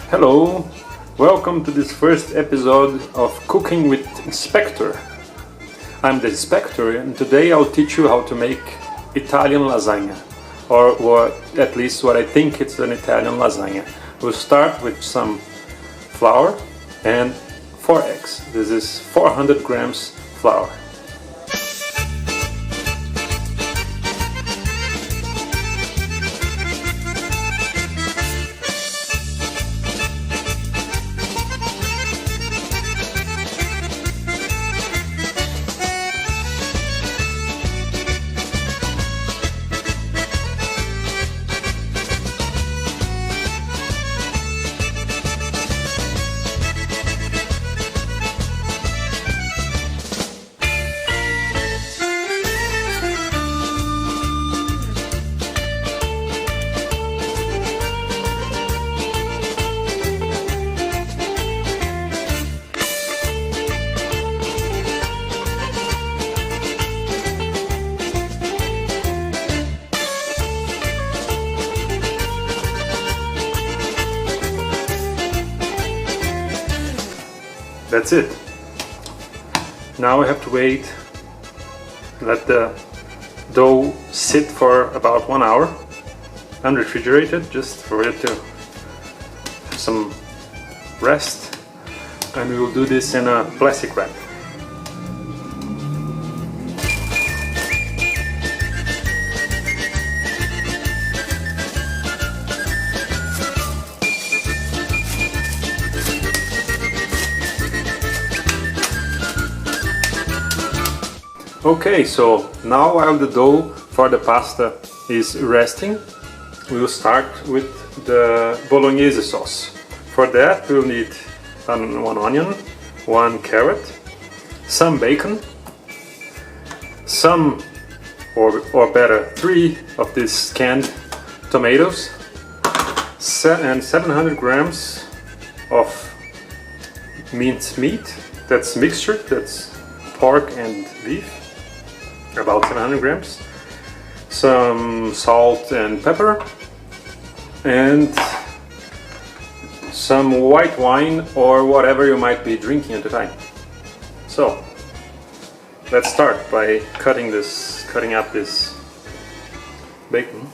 Hello, welcome to this first episode of Cooking with Inspector. I'm the inspector and today I'll teach you how to make Italian lasagna, or at least what I think it's an Italian lasagna. We'll start with some flour and 4 eggs. This is 400 grams flour. That's it. Now I have to wait, let the dough sit for about 1 hour, unrefrigerated, just for it to have some rest, and we will do this in a plastic wrap. Okay, so now while the dough for the pasta is resting, we will start with the Bolognese sauce. For that we'll need 1 onion, 1 carrot, some bacon, some, or better, 3 of these canned tomatoes, and 700 grams of minced meat. That's mixture, that's pork and beef. About 700 grams, some salt and pepper, and some white wine or whatever you might be drinking at the time. So let's start by cutting up this bacon.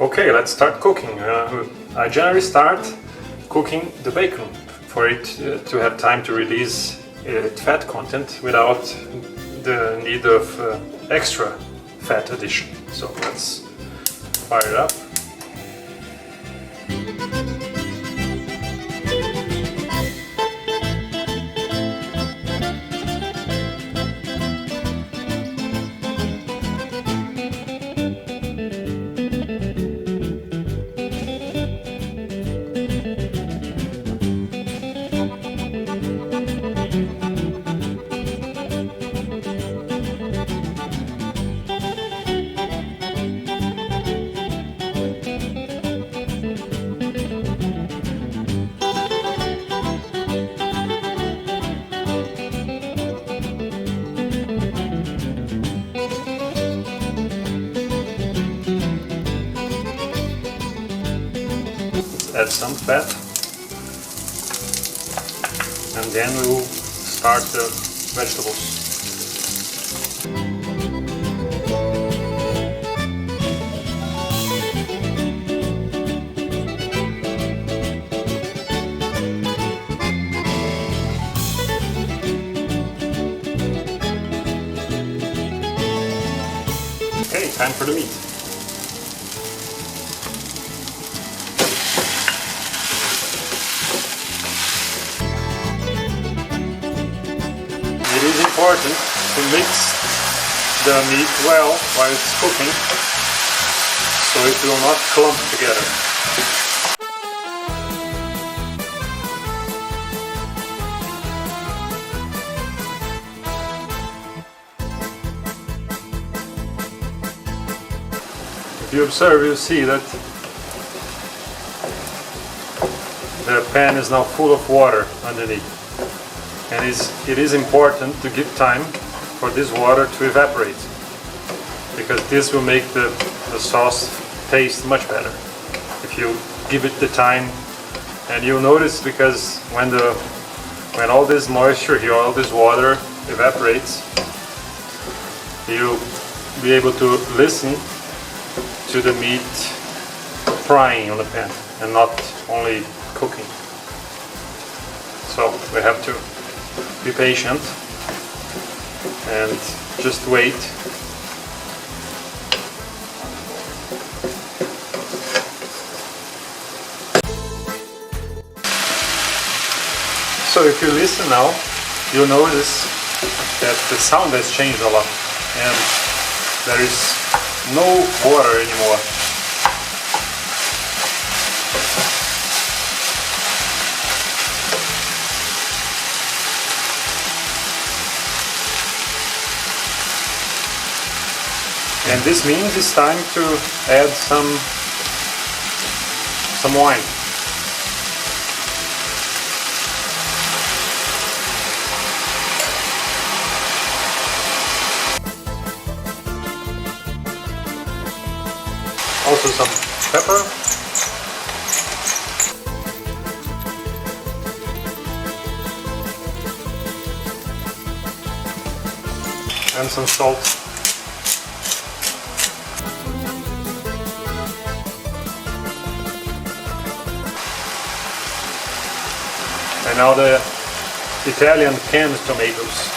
Okay, let's start cooking. I generally start cooking the bacon for it to have time to release its fat content without the need of extra fat addition. So let's fire it up. Add some fat, and then we will start the vegetables. Okay, time for the meat. important to mix the meat well while it's cooking, so it will not clump together. If you observe, you'll see that the pan is now full of water underneath, and it is important to give time for this water to evaporate, because this will make the sauce taste much better if you give it the time. And you'll notice, because when all this moisture here, all this water evaporates, you'll be able to listen to the meat frying on the pan and not only cooking. So we have to be patient and just wait. So if you listen now, you'll notice that the sound has changed a lot and there is no water anymore. And this means it's time to add some wine. Also some pepper. And some salt. And now the Italian canned tomatoes.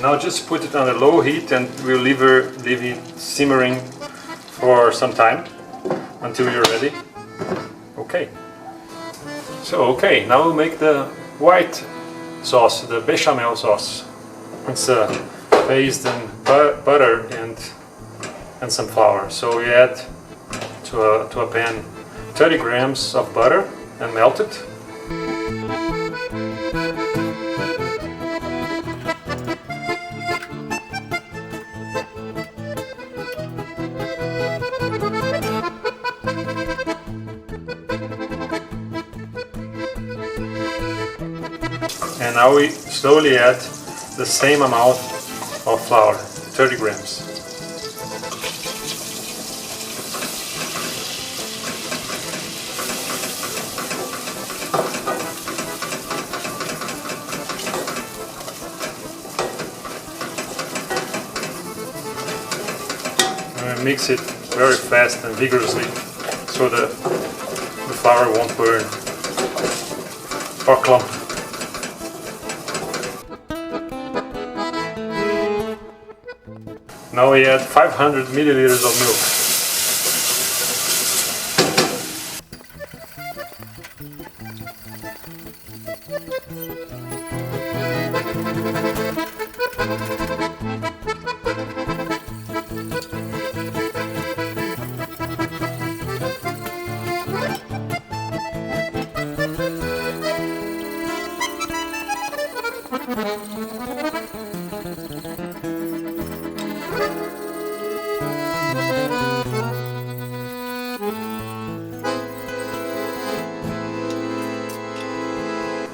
Now just put it on a low heat and we'll leave it simmering for some time until you're ready. Okay. So now we'll make the white sauce, the bechamel sauce. It's based in butter and some flour. So we add to a pan 30 grams of butter and melt it. And now we slowly add the same amount of flour, 30 grams. And mix it very fast and vigorously so the flour won't burn or clump. Now we add 500 milliliters of milk.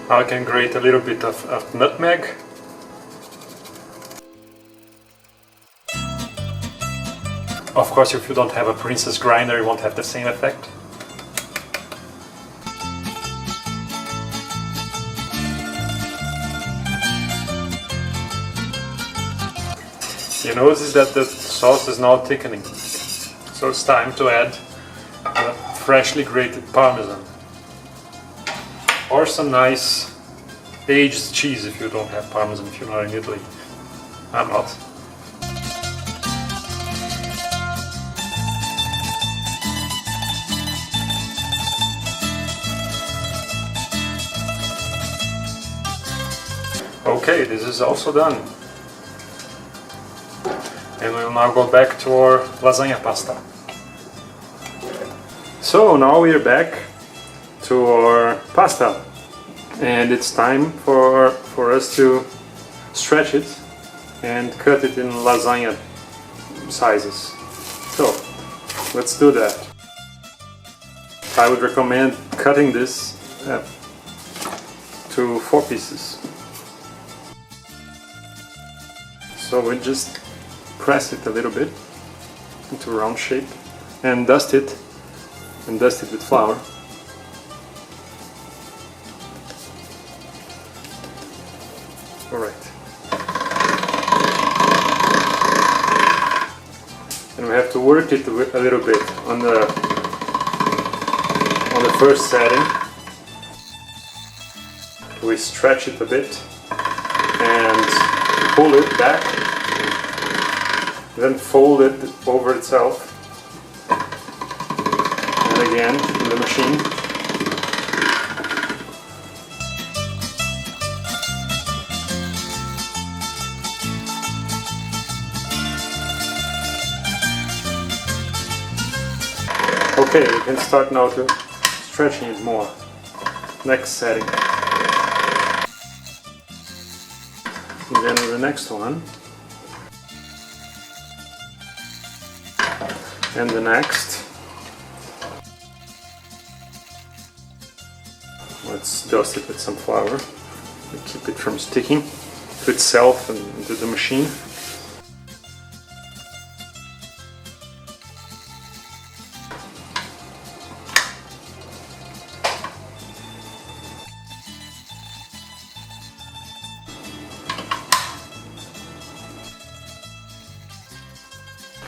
I can grate a little bit of nutmeg. Of course, if you don't have a princess grinder, you won't have the same effect. You notice that the sauce is now thickening. So it's time to add freshly grated parmesan. Or some nice aged cheese if you don't have parmesan, if you're not in Italy. I'm not. Okay, this is also done. And we'll now go back to our lasagna pasta. So now we are back to our pasta. And it's time for us to stretch it and cut it in lasagna sizes. So let's do that. I would recommend cutting this to 4 pieces. So we just press it a little bit into round shape and dust it with flour. Alright. And we have to work it a little bit on the first setting. We stretch it a bit and pull it back, then fold it over itself, and again in the machine. Okay, we can start now to stretching it more. Next setting. And then the next one. And the next. Let's dust it with some flour to keep it from sticking to itself and into the machine.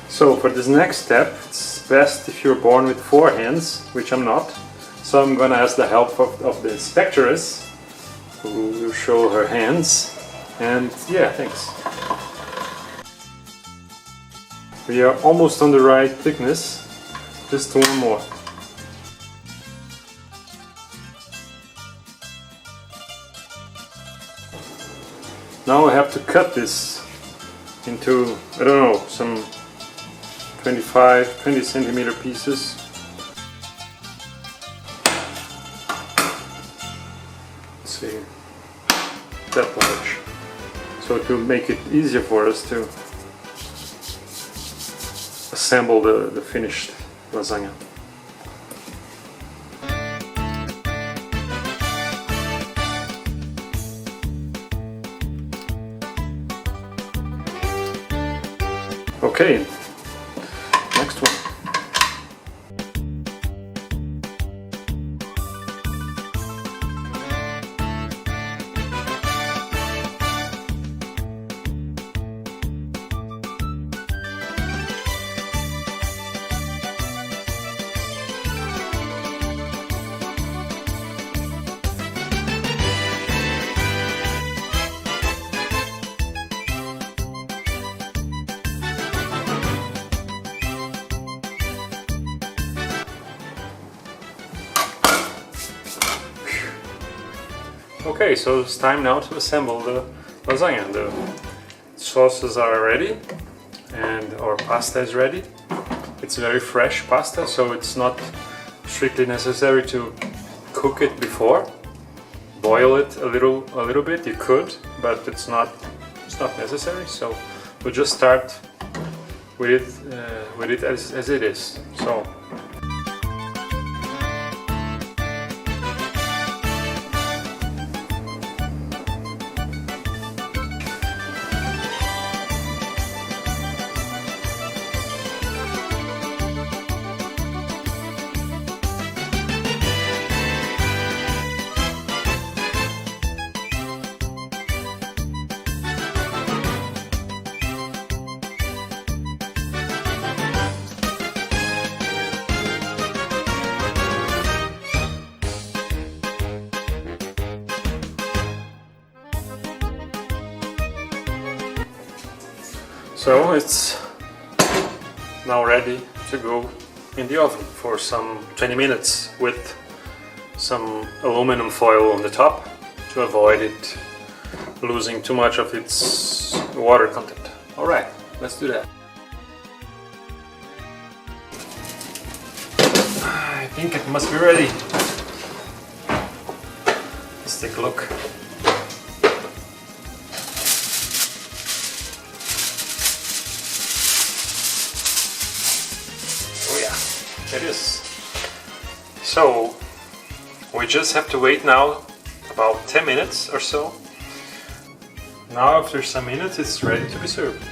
So for this next step, it's best if you're born with 4 hands, which I'm not. So I'm gonna ask the help of the inspectoress, who will show her hands. And yeah, thanks. We are almost on the right thickness, just 1 more. Now I have to cut this into, I don't know, some 20 centimeter pieces. Let's see, that large. So to make it easier for us to assemble the finished lasagna. Okay. Next one. Okay, so it's time now to assemble the lasagna. The sauces are ready and our pasta is ready. It's very fresh pasta, so it's not strictly necessary to cook it before. Boil it a little bit, you could, but it's not necessary. So we'll just start with it as it is. So. So it's now ready to go in the oven for some 20 minutes with some aluminum foil on the top to avoid it losing too much of its water content. Alright, let's do that. I think it must be ready. Let's take a look. Oh yeah, it is. So, we just have to wait now about 10 minutes or so. Now after some minutes it's ready to be served.